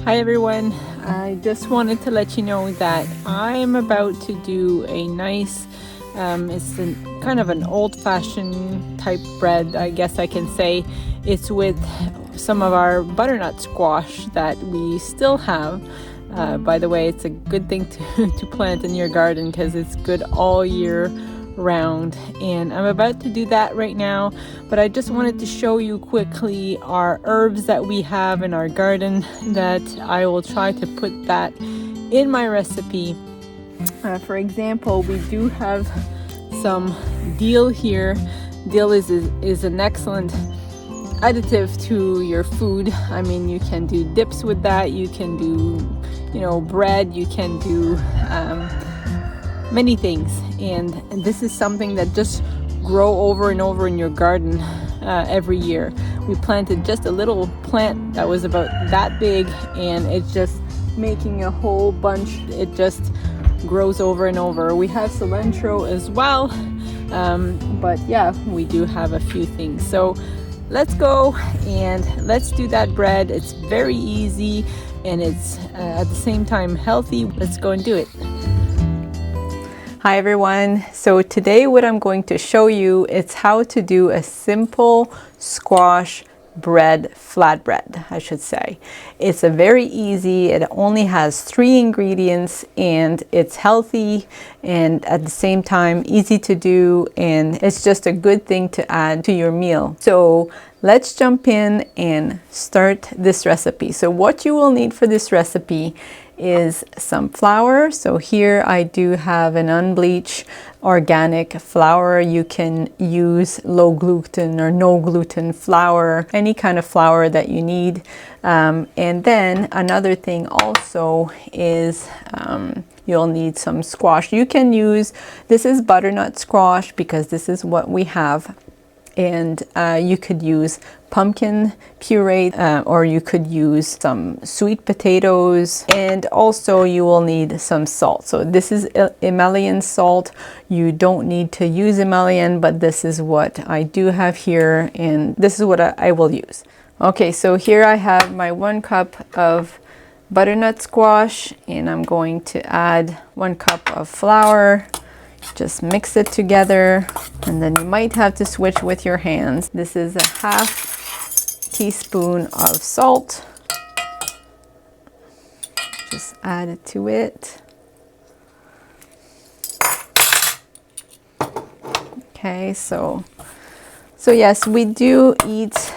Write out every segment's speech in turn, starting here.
Hi everyone, I just wanted to let you know that I'm about to do a nice, kind of an old-fashioned type bread, I guess I can say. It's with some of our butternut squash that we still have. By the way, it's a good thing to plant in your garden because it's good all year round, and I'm about to do that right now, but I just wanted to show you quickly our herbs that we have in our garden that I will try to put that in my recipe. For example, we do have some dill here. Dill is an excellent additive to your food. I mean, you can do dips with that, you can do bread, you can do many things, and this is something that just grow over and over in your garden every year. We planted just a little plant that was about that big, and it's just making a whole bunch. It just grows over and over. We have cilantro as well, but yeah, we do have a few things. So let's go and let's do that bread. It's very easy and it's at the same time healthy. Let's go and do it. Hi everyone, so today what I'm going to show you is how to do a simple squash bread, flatbread I should say. It's a very easy, it only has 3 ingredients and it's healthy and at the same time easy to do, and it's just a good thing to add to your meal. So let's jump in and start this recipe. So what you will need for this recipe is some flour. So here I do have an unbleached organic flour. You can use low gluten or no gluten flour, any kind of flour that you need. And then another thing also is you'll need some squash. You can use, this is butternut squash because this is what we have. And you could use pumpkin puree or you could use some sweet potatoes, and also you will need some salt. So this is Himalayan salt. You don't need to use Himalayan, but this is what I do have here and this is what I will use. Okay, so here I have my 1 cup of butternut squash and I'm going to add 1 cup of flour. Just mix it together, and then you might have to switch with your hands. This is a 1/2 teaspoon of salt. Just add it to it. Okay, so yes, we do eat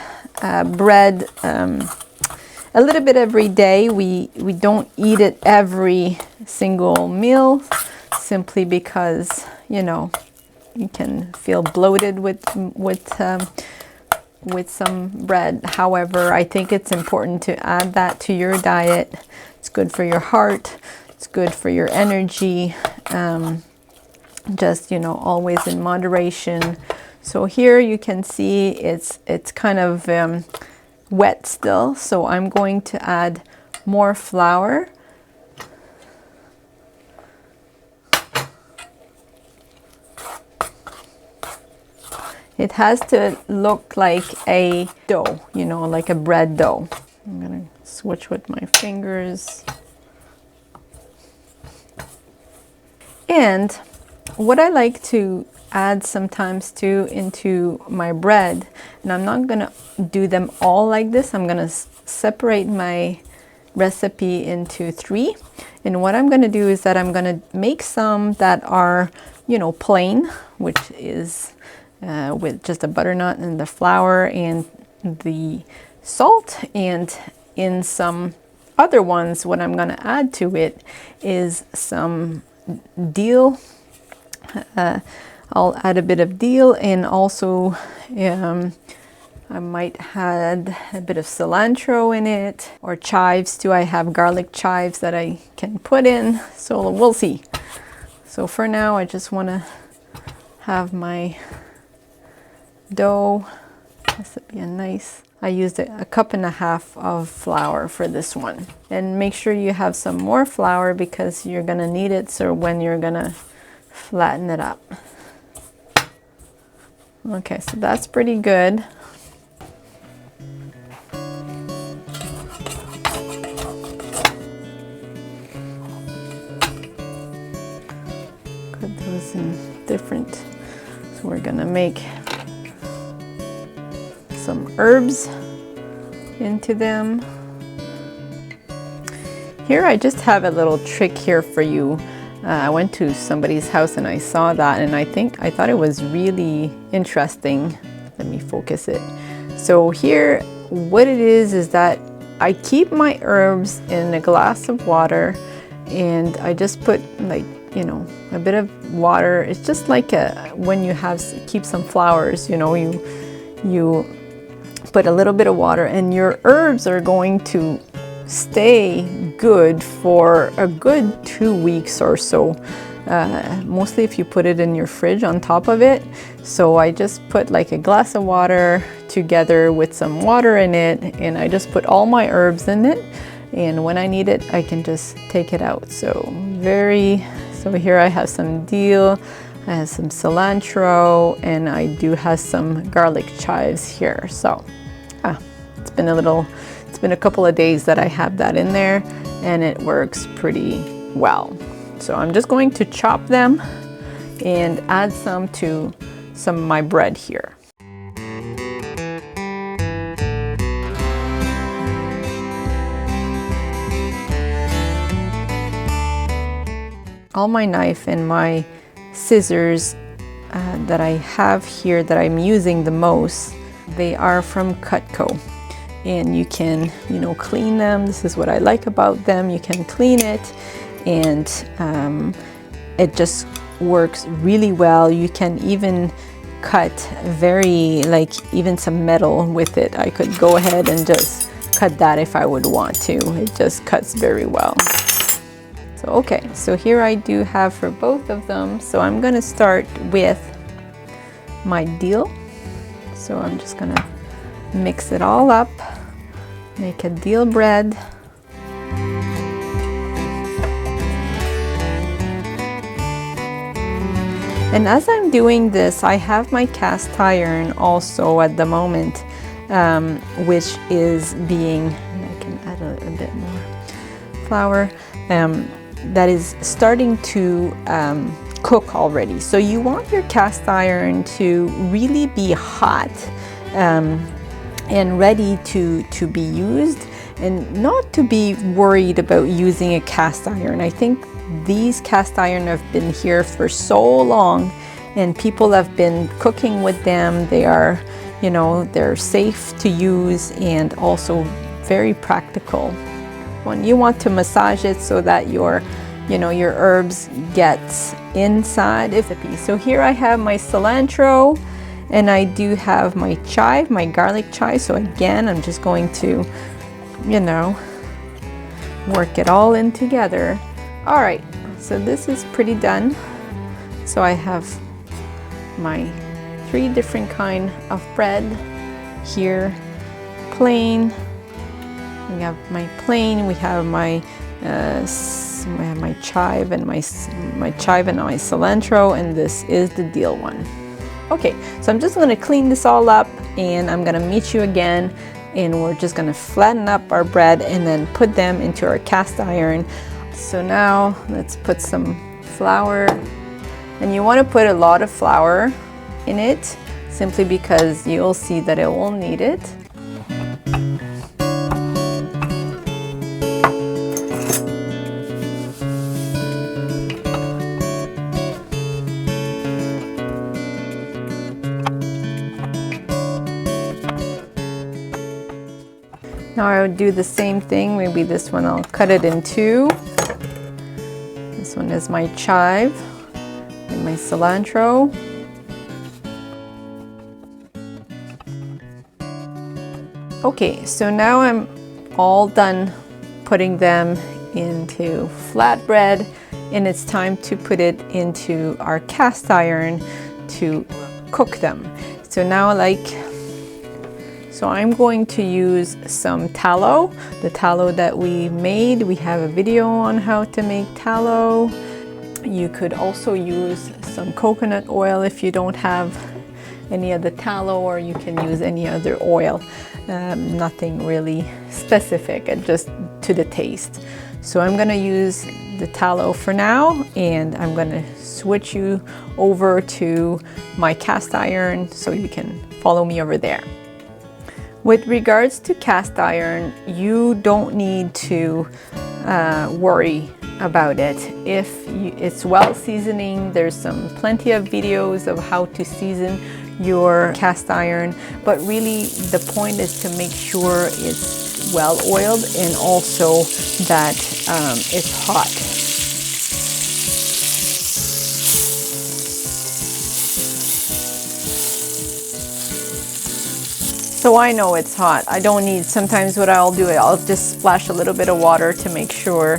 bread a little bit every day. We don't eat it every single meal, simply because you can feel bloated with some bread. However, I think it's important to add that to your diet. It's good for your heart, it's good for your energy, just always in moderation. So here you can see it's kind of wet still, so I'm going to add more flour. It has to look like a dough, like a bread dough. I'm gonna switch with my fingers. And what I like to add sometimes too into my bread, and I'm not gonna do them all like this, I'm gonna separate my recipe into 3. And what I'm gonna do is that I'm gonna make some that are, plain, which is with just the butternut and the flour and the salt, and in some other ones what I'm going to add to it is some dill. I'll add a bit of dill, and also I might add a bit of cilantro in it, or chives too. I have garlic chives that I can put in, so we'll see. So for now I just want to have my dough. This would be a nice, I used 1.5 cups of flour for this one. And make sure you have some more flour because you're gonna need it, so when you're gonna flatten it up. Okay, so that's pretty good. So we're gonna make some herbs into them. Here I just have a little trick here for you. I went to somebody's house and I saw that, and I thought it was really interesting. Let me focus it. So here, what it is that I keep my herbs in a glass of water, and I just put, like, you know, a bit of water. It's just like when you keep some flowers, you know, you put a little bit of water, and your herbs are going to stay good for a good 2 weeks or so. Mostly if you put it in your fridge on top of it. So I just put like a glass of water together with some water in it, and I just put all my herbs in it, and when I need it I can just take it out. So here I have some dill, I have some cilantro, and I do have some garlic chives here. So it's been a couple of days that I have that in there, and it works pretty well. So I'm just going to chop them and add some to some of my bread here. All my knife and my scissors that I have here that I'm using the most, they are from Cutco. And you can, you know, clean them. This is what I like about them. You can clean it, and it just works really well. You can even cut even some metal with it. I could go ahead and just cut that if I would want to. It just cuts very well. So okay, so here I do have for both of them. So I'm gonna start with my dill. So I'm just gonna mix it all up, make a dill bread. And as I'm doing this, I have my cast iron also at the moment, which is being, I can add a bit more flour, that is starting to cook already. So you want your cast iron to really be hot and ready to be used, and not to be worried about using a cast iron. I think these cast iron have been here for so long, and people have been cooking with them. They are, you know, they're safe to use and also very practical. When you want to massage it so that your herbs get inside. So here I have my cilantro, and I do have my chive, my garlic chive. So again, I'm just going to, you know, work it all in together. All right, so this is pretty done. So I have my 3 different kind of bread here. Plain, we have my plain, we have my chive and my cilantro, and this is the dill one. Okay, so I'm just going to clean this all up, and I'm going to meet you again, and we're just going to flatten up our bread and then put them into our cast iron. So now let's put some flour, and you want to put a lot of flour in it simply because you'll see that it will need it. Now I would do the same thing. Maybe this one I'll cut it in 2. This one is my chive and my cilantro. Okay, so now I'm all done putting them into flatbread, and it's time to put it into our cast iron to cook them. So now I'm going to use some tallow, the tallow that we made. We have a video on how to make tallow. You could also use some coconut oil if you don't have any of the tallow, or you can use any other oil. Nothing really specific, just to the taste. So I'm gonna use the tallow for now, and I'm gonna switch you over to my cast iron so you can follow me over there. With regards to cast iron, you don't need to worry about it. If it's well seasoning, there's plenty of videos of how to season your cast iron, but really the point is to make sure it's well oiled and also that it's hot. So I know it's hot. I don't need, sometimes what I'll do, I'll just splash a little bit of water to make sure,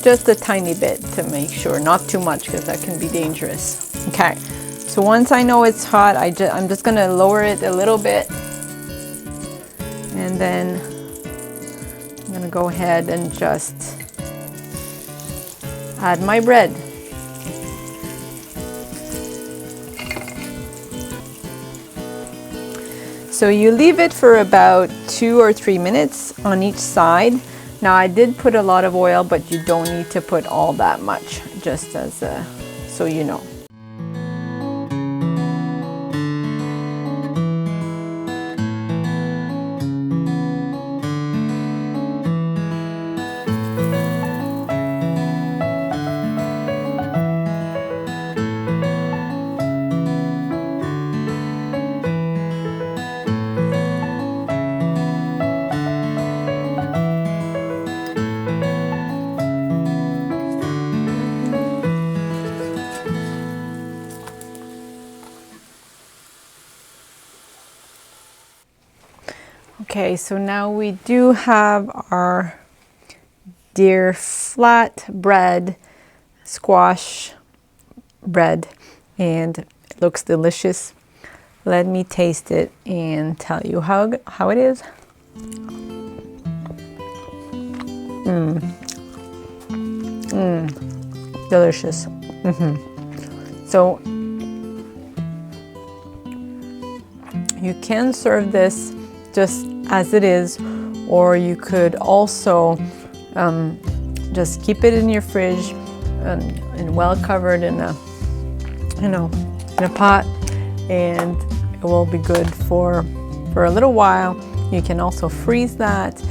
just a tiny bit to make sure, not too much because that can be dangerous. Okay, so once I know it's hot, I'm just gonna lower it a little bit, and then I'm gonna go ahead and just add my bread. So you leave it for about 2 or 3 minutes on each side. Now I did put a lot of oil, but you don't need to put all that much, just as so you know. Okay, so now we do have our dear flatbread squash bread, and it looks delicious. Let me taste it and tell you how it is. Delicious. So you can serve this just as it is, or you could also just keep it in your fridge and well covered in a, in a pot, and it will be good for a little while. You can also freeze that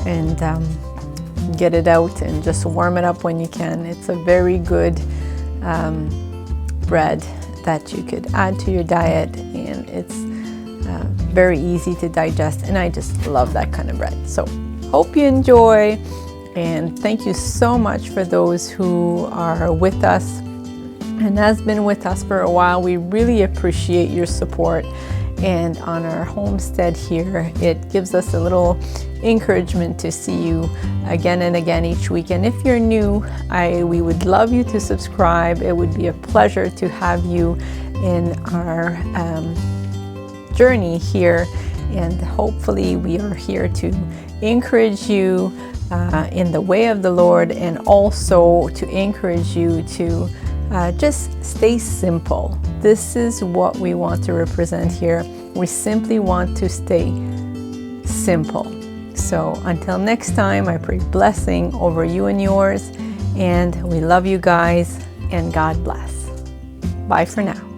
and get it out and just warm it up when you can. It's a very good bread that you could add to your diet, and it's very easy to digest, and I just love that kind of bread. So hope you enjoy, and thank you so much for those who are with us and has been with us for a while. We really appreciate your support, and on our homestead here, it gives us a little encouragement to see you again and again each week. And if you're new, we would love you to subscribe. It would be a pleasure to have you in our journey here, and hopefully we are here to encourage you in the way of the Lord, and also to encourage you to just stay simple. This is what we want to represent here. We simply want to stay simple. So until next time, I pray blessing over you and yours, and we love you guys, and God bless. Bye for now.